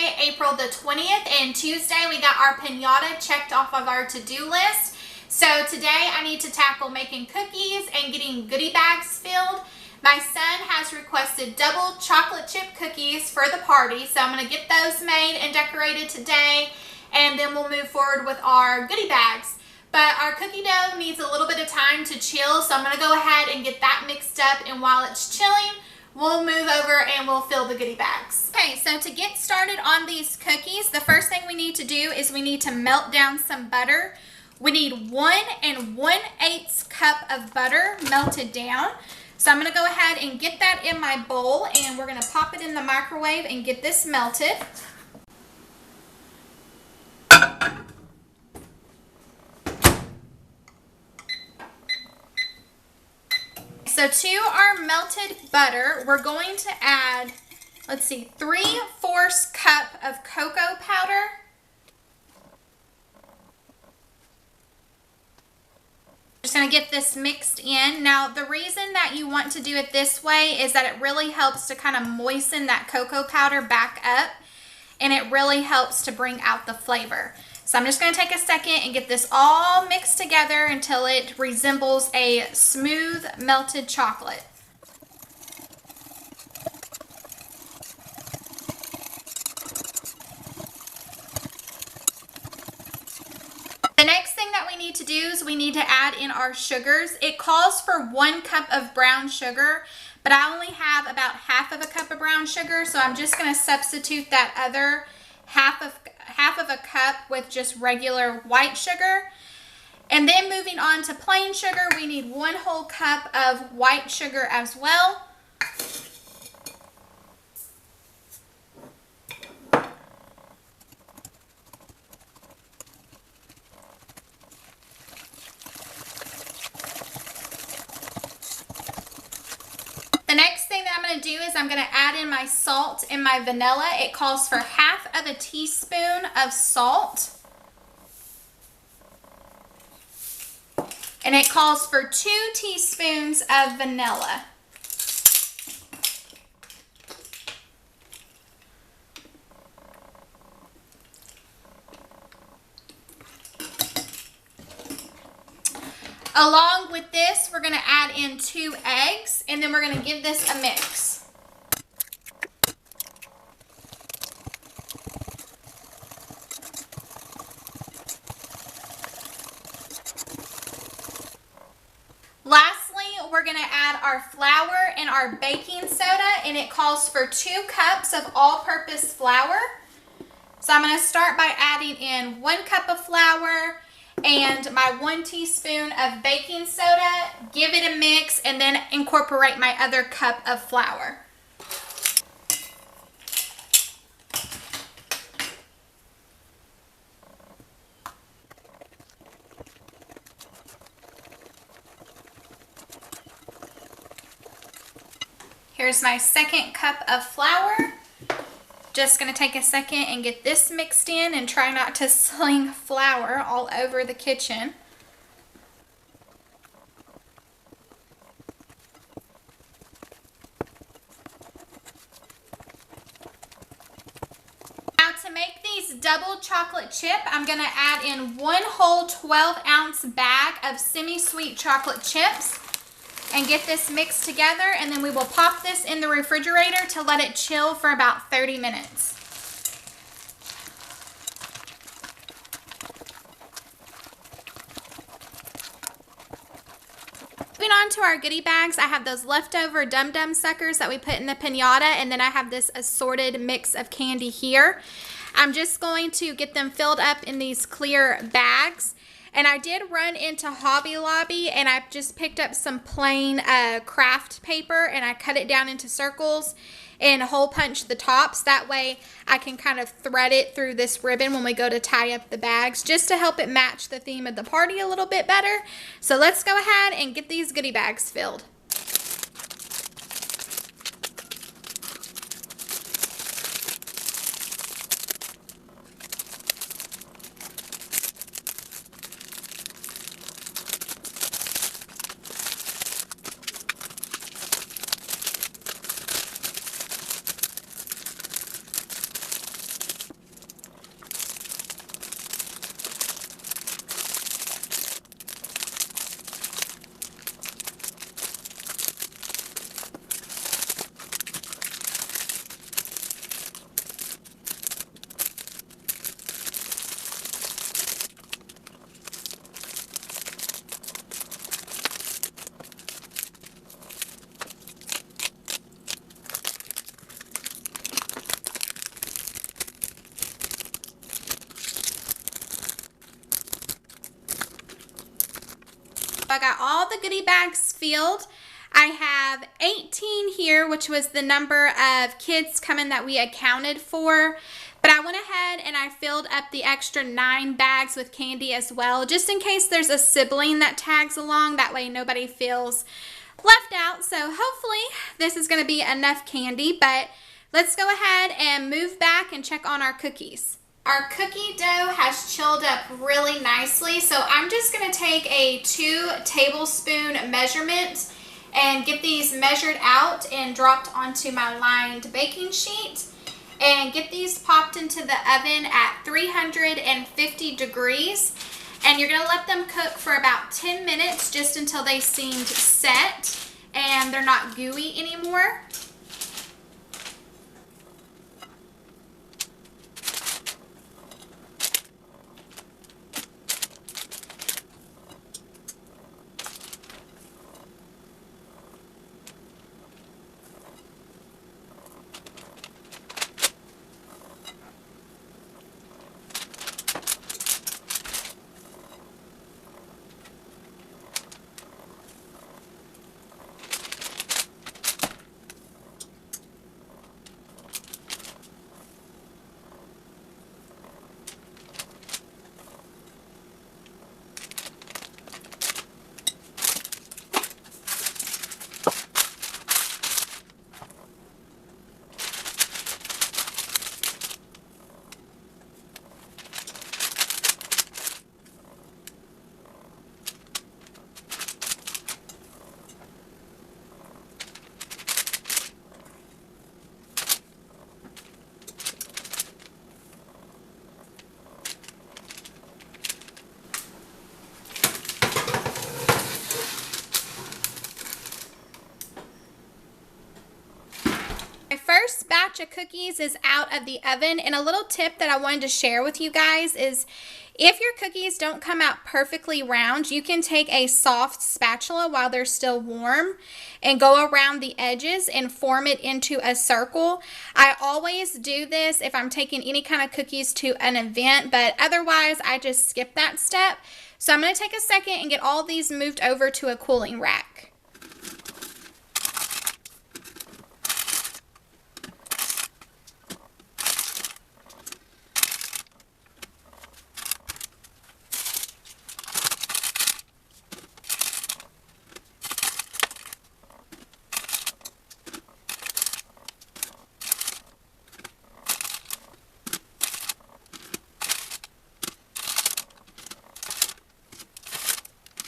Monday, April the 20th, and Tuesday we got our piñata checked off of our to-do list. So today I need to tackle making cookies and getting goodie bags filled. My son has requested double chocolate chip cookies for the party, so I'm going to get those made and decorated today, and then we'll move forward with our goodie bags. But our cookie dough needs a little bit of time to chill, so I'm going to go ahead and get that mixed up, and while it's chilling, we'll move over and we'll fill the goodie bags. Okay, so to get started on these cookies, the first thing we need to do is we need to melt down some butter. We need 1 1/8 cup of butter melted down. So I'm going to go ahead and get that in my bowl, and we're going to pop it in the microwave and get this melted. So to our melted butter, we're going to add, let's see, 3/4 cup of cocoa powder. Just going to get this mixed in. Now, the reason that you want to do it this way is that it really helps to kind of moisten that cocoa powder back up, and it really helps to bring out the flavor. So I'm just going to take a second and get this all mixed together until it resembles a smooth melted chocolate. The next thing that we need to do is we need to add in our sugars. It calls for 1 cup of brown sugar, but I only have about half of a cup of brown sugar, so I'm just going to substitute that other half of a cup with just regular white sugar. And then moving on to plain sugar, we need 1 whole cup of white sugar as well. The next thing that I'm going to do is I'm going to add in my salt and my vanilla. It calls for 1/2 teaspoon of salt. And it calls for 2 teaspoons of vanilla. Along with this, we're going to add in 2 eggs, and then we're going to give this a mix. Lastly, we're going to add our flour and our baking soda, and it calls for 2 cups of all-purpose flour. So I'm going to start by adding in 1 cup of flour and my 1 teaspoon of baking soda, give it a mix, and then incorporate my other cup of flour. Here's my 2nd cup of flour. Just going to take a second and get this mixed in and try not to sling flour all over the kitchen. Now to make these double chocolate chip, I'm going to add in 1 whole 12-ounce bag of semi-sweet chocolate chips and get this mixed together, and then we will pop this in the refrigerator to let it chill for about 30 minutes. Moving on to our goodie bags, I have those leftover Dum Dum suckers that we put in the piñata, and then I have this assorted mix of candy here. I'm just going to get them filled up in these clear bags. And I did run into Hobby Lobby, and I just picked up some plain craft paper, and I cut it down into circles and hole punch the tops. That way I can kind of thread it through this ribbon when we go to tie up the bags, just to help it match the theme of the party a little bit better. So let's go ahead and get these goodie bags filled. I got all the goodie bags filled. I have 18 here, which was the number of kids coming that we accounted for. But I went ahead and I filled up the extra 9 bags with candy as well, just in case there's a sibling that tags along. That way nobody feels left out. So hopefully this is going to be enough candy, but let's go ahead and move back and check on our cookies. Our cookie dough has chilled up really nicely, so I'm just going to take a 2 tablespoon measurement and get these measured out and dropped onto my lined baking sheet, and get these popped into the oven at 350 degrees. And you're going to let them cook for about 10 minutes just until they seemed set and they're not gooey anymore. First batch of cookies is out of the oven, and a little tip that I wanted to share with you guys is if your cookies don't come out perfectly round, you can take a soft spatula while they're still warm and go around the edges and form it into a circle. I always do this if I'm taking any kind of cookies to an event, but otherwise I just skip that step. So I'm going to take a second and get all these moved over to a cooling rack.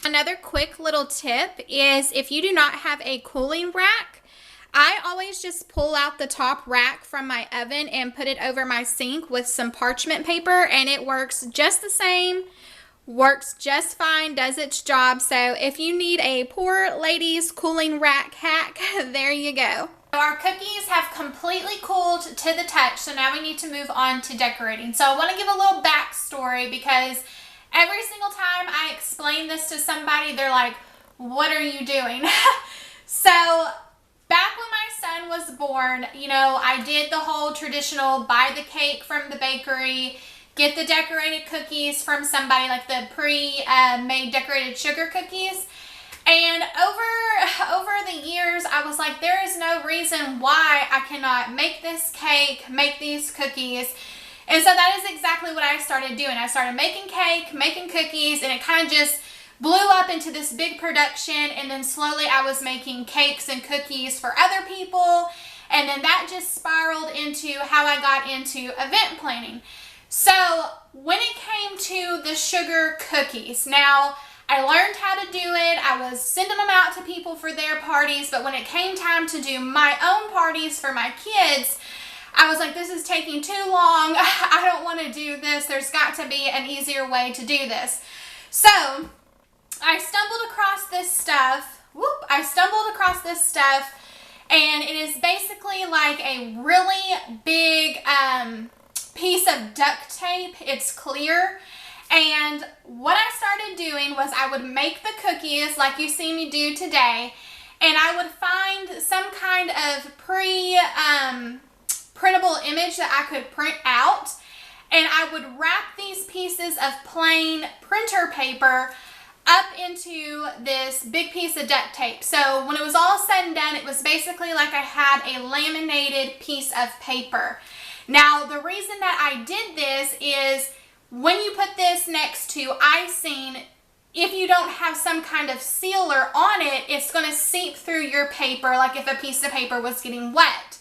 Another quick little tip is if you do not have a cooling rack, I always just pull out the top rack from my oven and put it over my sink with some parchment paper, and it works just the same, works just fine, does its job. So if you need a poor lady's cooling rack hack, there you go. Our cookies have completely cooled to the touch, so now we need to move on to decorating. So I want to give a little backstory because every single time I explain this to somebody, they're like, what are you doing? So back when my son was born, you know, I did the whole traditional buy the cake from the bakery, get the decorated cookies from somebody, like the pre-made decorated sugar cookies. And over the years, I was like, there is no reason why I cannot make this cake, make these cookies. And so that is exactly what I started doing. I started making cake, making cookies, and it kind of just blew up into this big production. And then slowly I was making cakes and cookies for other people. And then that just spiraled into how I got into event planning. So when it came to the sugar cookies, now I learned how to do it. I was sending them out to people for their parties. But when it came time to do my own parties for my kids, I was like, this is taking too long. I don't want to do this. There's got to be an easier way to do this. So I stumbled across this stuff. And it is basically like a really big piece of duct tape. It's clear. And what I started doing was I would make the cookies like you see me do today. And I would find some kind of printable image that I could print out, and I would wrap these pieces of plain printer paper up into this big piece of duct tape. So when it was all said and done, it was basically like I had a laminated piece of paper. Now, the reason that I did this is when you put this next to icing, if you don't have some kind of sealer on it, it's going to seep through your paper like if a piece of paper was getting wet.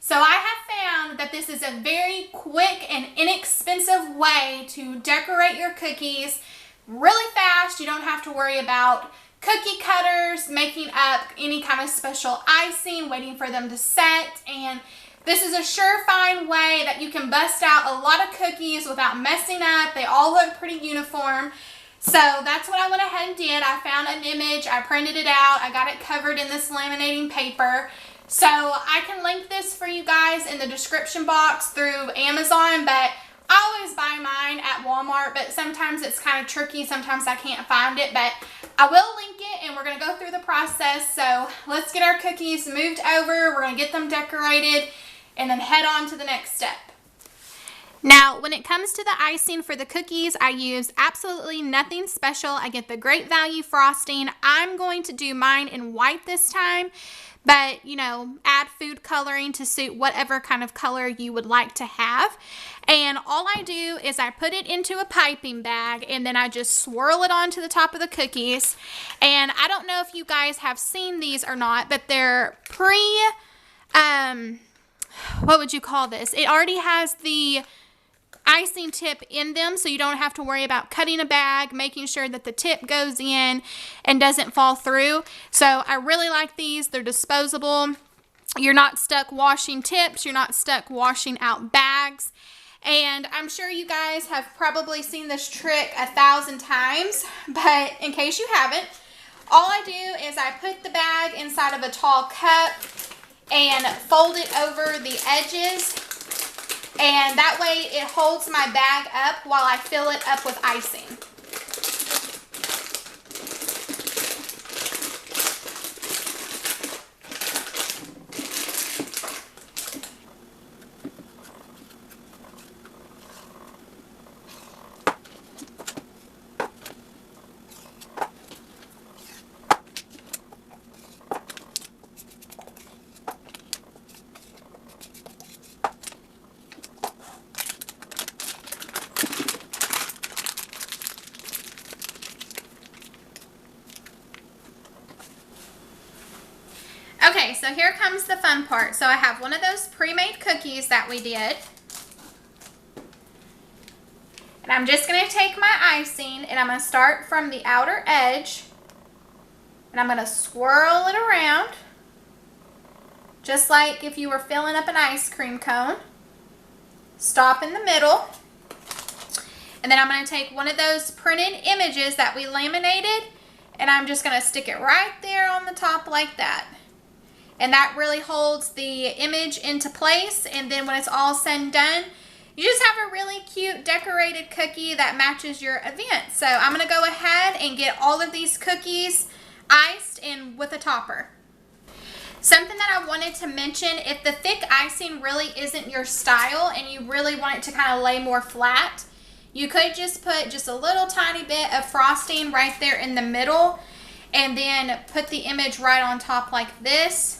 So I have found that this is a very quick and inexpensive way to decorate your cookies really fast. You don't have to worry about cookie cutters, making up any kind of special icing, waiting for them to set, and this is a surefire way that you can bust out a lot of cookies without messing up. They all look pretty uniform. So that's what I went ahead and did. I found an image, I printed it out, I got it covered in this laminating paper. So I can link this for you guys in the description box through Amazon, but I always buy mine at Walmart, but sometimes it's kind of tricky. Sometimes I can't find it, but I will link it, and we're going to go through the process. So let's get our cookies moved over. We're going to get them decorated and then head on to the next step. Now, when it comes to the icing for the cookies, I use absolutely nothing special. I get the Great Value frosting. I'm going to do mine in white this time, but, you know, add food coloring to suit whatever kind of color you would like to have. And all I do is I put it into a piping bag, and then I just swirl it onto the top of the cookies. And I don't know if you guys have seen these or not, but they're what would you call this? It already has the icing tip in them, so you don't have to worry about cutting a bag, making sure that the tip goes in and doesn't fall through. So I really like these. They're disposable. You're not stuck washing tips. You're not stuck washing out bags. And I'm sure you guys have probably seen this trick 1,000 times, but in case you haven't, all I do is I put the bag inside of a tall cup and fold it over the edges, and that way it holds my bag up while I fill it up with icing. Okay, so here comes the fun part. So I have one of those pre-made cookies that we did. And I'm just going to take my icing and I'm going to start from the outer edge. And I'm going to swirl it around. Just like if you were filling up an ice cream cone. Stop in the middle. And then I'm going to take one of those printed images that we laminated. And I'm just going to stick it right there on the top like that. And that really holds the image into place. And then when it's all said and done, you just have a really cute decorated cookie that matches your event. So I'm going to go ahead and get all of these cookies iced and with a topper. Something that I wanted to mention, if the thick icing really isn't your style and you really want it to kind of lay more flat, you could just put just a little tiny bit of frosting right there in the middle and then put the image right on top like this.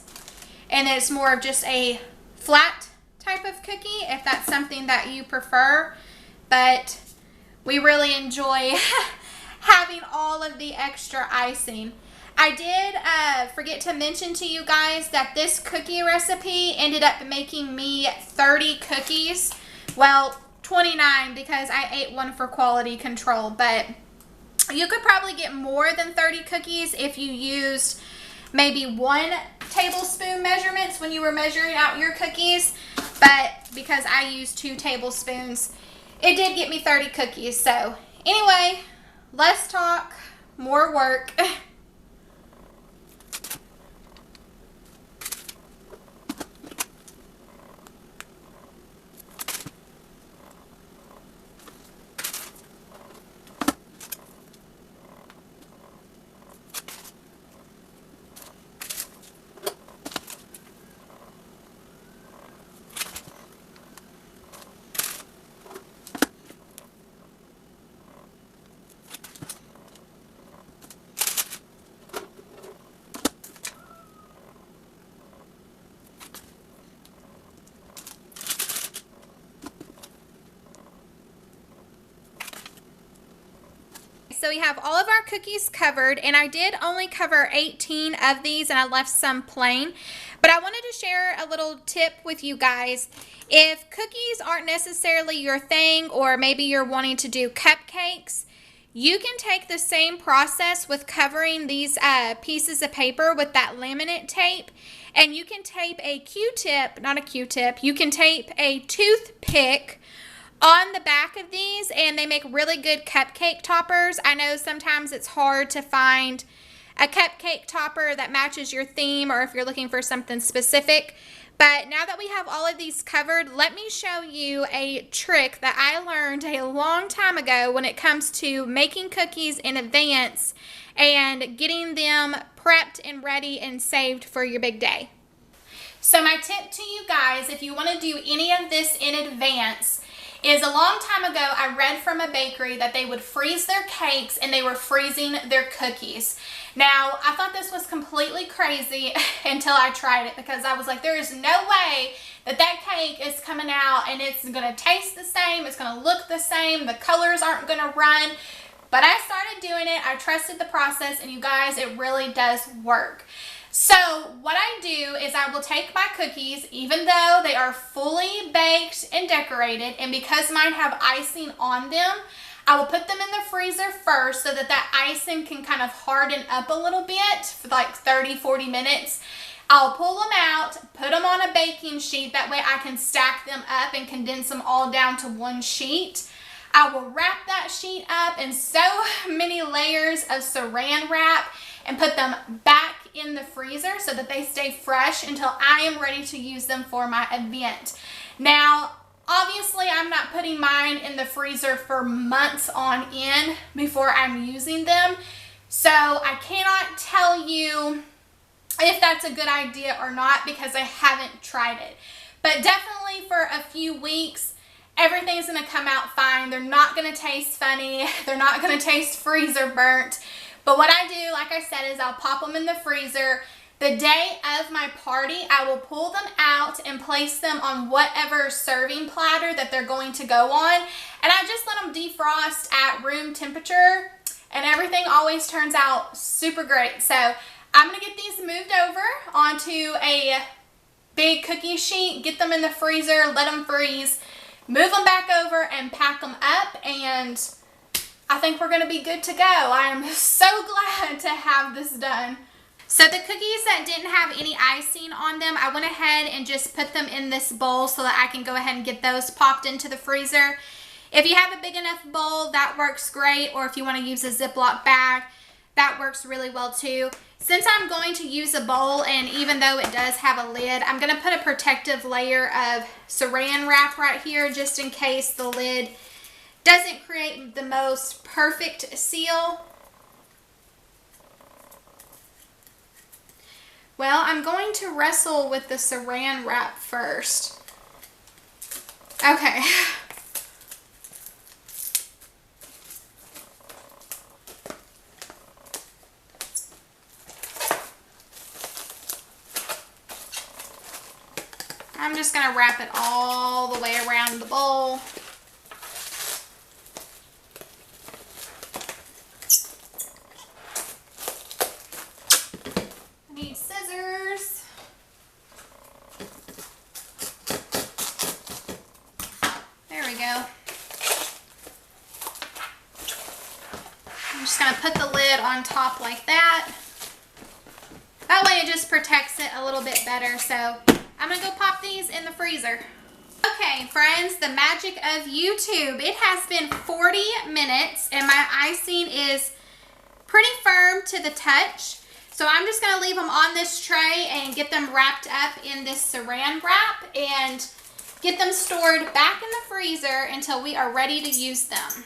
And it's more of just a flat type of cookie if that's something that you prefer. But we really enjoy having all of the extra icing. I did forget to mention to you guys that this cookie recipe ended up making me 30 cookies. Well, 29 because I ate one for quality control. But you could probably get more than 30 cookies if you used maybe 1 tablespoon measurements when you were measuring out your cookies, but because I used 2 tablespoons, it did get me 30 cookies. So anyway, less talk, more work. so we have all of our cookies covered, and I did only cover 18 of these, and I left some plain. But I wanted to share a little tip with you guys. If cookies aren't necessarily your thing, or maybe you're wanting to do cupcakes, you can take the same process with covering these pieces of paper with that laminate tape, and you can tape a Q-tip, not a Q-tip, you can tape a toothpick on the back of these, and they make really good cupcake toppers. I know sometimes it's hard to find a cupcake topper that matches your theme, or if you're looking for something specific. But now that we have all of these covered, let me show you a trick that I learned a long time ago when it comes to making cookies in advance and getting them prepped and ready and saved for your big day. So my tip to you guys, if you want to do any of this in advance, is a long time ago I read from a bakery that they would freeze their cakes and they were freezing their cookies. Now, I thought this was completely crazy until I tried it, because I was like, there is no way that that cake is coming out and it's going to taste the same, it's going to look the same, the colors aren't going to run. But I started doing it, I trusted the process, and you guys, it really does work. So what I do is I will take my cookies, even though they are fully baked and decorated, and because mine have icing on them, I will put them in the freezer first so that that icing can kind of harden up a little bit for like 30-40 minutes. I'll pull them out, put them on a baking sheet, that way I can stack them up and condense them all down to one sheet. I will wrap that sheet up in so many layers of saran wrap and put them back in the freezer so that they stay fresh until I am ready to use them for my event. Now, obviously, I'm not putting mine in the freezer for months on end before I'm using them, so I cannot tell you if that's a good idea or not because I haven't tried it. But definitely for a few weeks, everything's going to come out fine. They're not going to taste funny. They're not going to taste freezer burnt. But what I do, like I said, is I'll pop them in the freezer. The day of my party, I will pull them out and place them on whatever serving platter that they're going to go on. And I just let them defrost at room temperature, and everything always turns out super great. So I'm going to get these moved over onto a big cookie sheet, get them in the freezer, let them freeze, move them back over, and pack them up, and I think we're going to be good to go. I am so glad to have this done. So the cookies that didn't have any icing on them, I went ahead and just put them in this bowl so that I can go ahead and get those popped into the freezer. If you have a big enough bowl, that works great, or if you want to use a Ziploc bag, that works really well too. Since I'm going to use a bowl, and even though it does have a lid, I'm going to put a protective layer of saran wrap right here just in case the lid doesn't create the most perfect seal. Well, I'm going to wrestle with the saran wrap first. Okay. I'm just going to wrap it all the way around the bowl. I need scissors. There we go. I'm just going to put the lid on top like that. That way it just protects it a little bit better. So I'm going to go pop these in the freezer. Okay, friends, the magic of YouTube. It has been 40 minutes and my icing is pretty firm to the touch. So I'm just going to leave them on this tray and get them wrapped up in this saran wrap and get them stored back in the freezer until we are ready to use them.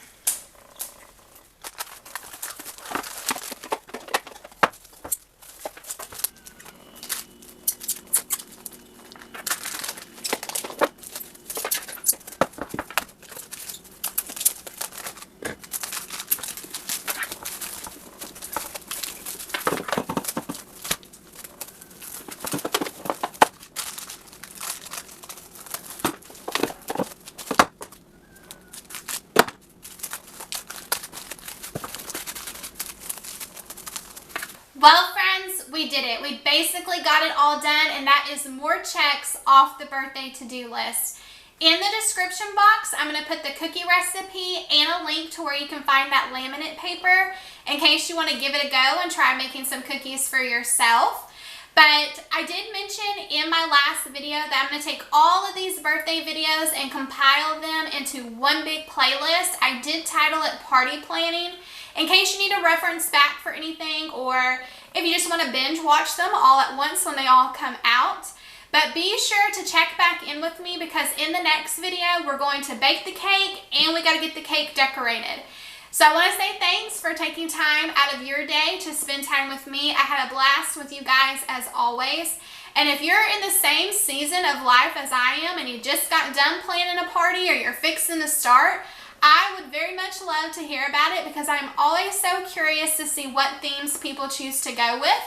basically got it all done, and that is more checks off the birthday to-do list. In the description box, I'm going to put the cookie recipe and a link to where you can find that laminate paper in case you want to give it a go and try making some cookies for yourself. But I did mention in my last video that I'm going to take all of these birthday videos and compile them into one big playlist. I did title it Party Planning in case you need a reference back for anything, or if you just want to binge watch them all at once when they all come out. But be sure to check back in with me because in the next video, we're going to bake the cake and we got to get the cake decorated. So I want to say thanks for taking time out of your day to spend time with me. I had a blast with you guys as always. And if you're in the same season of life as I am and you just got done planning a party or you're fixing to start, I would very much love to hear about it because I'm always so curious to see what themes people choose to go with.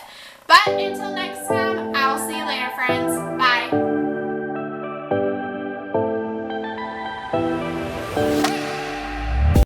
But until next time, I'll see you later, friends. Bye.